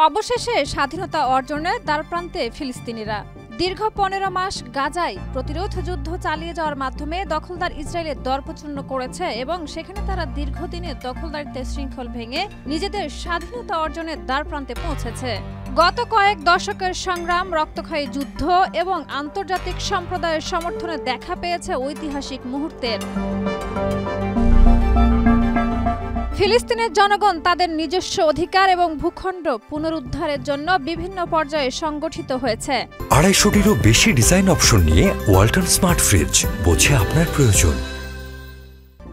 অবশেষে স্বাধীনতা অর্জনের দ্বারপ্রান্তে ফিলিস্তিনিরা। দীর্ঘ ১৫ মাস গাজায় প্রতিরোধ যুদ্ধ চালিয়ে যাওয়ার মাধ্যমে দখলদার ইসরায়েলের দরপচূর্ণ করেছে এবং সেখানে তারা দীর্ঘদিনের দখলদারিত্বের শৃঙ্খল ভেঙে নিজেদের স্বাধীনতা অর্জনের দ্বারপ্রান্তে পৌঁছেছে। গত কয়েক দশকের সংগ্রাম, রক্তক্ষয়ী যুদ্ধ এবং আন্তর্জাতিক সম্প্রদায়ের সমর্থনে দেখা পেয়েছে ঐতিহাসিক মুহূর্তের। ফিলিস্তিনের জনগণ তাদের নিজস্ব অধিকার এবং ভূখণ্ড পুনরুদ্ধারের জন্য বিভিন্ন পর্যায়ে সংগঠিত হয়েছে। ২৫০টিরও বেশি ডিজাইন অপশন নিয়ে ওয়ালটন স্মার্ট ফ্রিজ, বোঝে আপনার প্রয়োজন।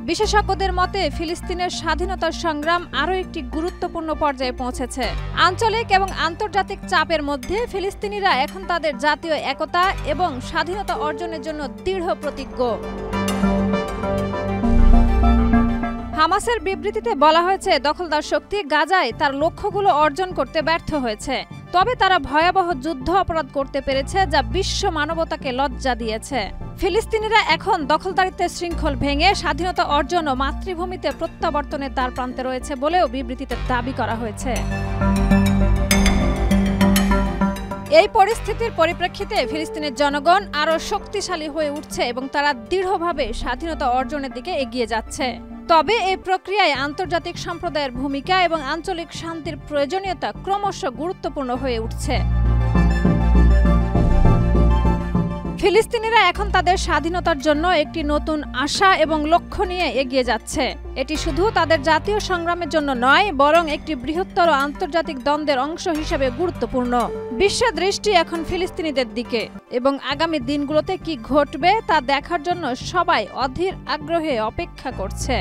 বিশেষজ্ঞদের মতে ফিলিস্তিনের স্বাধীনতার সংগ্রাম আরও একটি গুরুত্বপূর্ণ পর্যায়ে পৌঁছেছে। আঞ্চলিক এবং আন্তর্জাতিক চাপের মধ্যে ফিলিস্তিনিরা এখন তাদের জাতীয় একতা এবং স্বাধীনতা অর্জনের জন্য দৃঢ় প্রতিজ্ঞ। হামাসের বিবৃতিতে বলা হয়েছে, দখলদার শক্তি গাজায় তার লক্ষ্যগুলো অর্জন করতে ব্যর্থ হয়েছে, তবে তারা ভয়াবহ যুদ্ধ অপরাধ করতে পেরেছে যা বিশ্ব মানবতাকে লজ্জা দিয়েছে। ফিলিস্তিনিরা এখন দখলদারিত্বের শৃঙ্খল ভেঙে স্বাধীনতা অর্জন ও মাতৃভূমিতে প্রত্যাবর্তনের দ্বারপ্রান্তে রয়েছে বলেও বিবৃতিতে দাবি করা হয়েছে। এই পরিস্থিতির পরিপ্রেক্ষিতে ফিলিস্তিনের জনগণ আরও শক্তিশালী হয়ে উঠছে এবং তারা দৃঢ়ভাবে স্বাধীনতা অর্জনের দিকে এগিয়ে যাচ্ছে। তবে এই প্রক্রিয়ায় আন্তর্জাতিক সম্প্রদায়ের ভূমিকা এবং আঞ্চলিক শান্তির প্রয়োজনীয়তা ক্রমশ গুরুত্বপূর্ণ হয়ে উঠছে। ফিলিস্তিনিরা এখন তাদের স্বাধীনতার জন্য একটি নতুন আশা এবং লক্ষ্য নিয়ে এগিয়ে যাচ্ছে। এটি শুধু তাদের জাতীয় সংগ্রামের জন্য নয়, বরং একটি বৃহত্তর আন্তর্জাতিক দ্বন্দ্বের অংশ হিসেবে গুরুত্বপূর্ণ। বিশ্বের দৃষ্টি এখন ফিলিস্তিনিদের দিকে এবং আগামী দিনগুলোতে কি ঘটবে তা দেখার জন্য সবাই অধীর আগ্রহে অপেক্ষা করছে।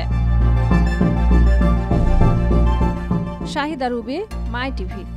শাহিদা রুবি, মাই টিভি।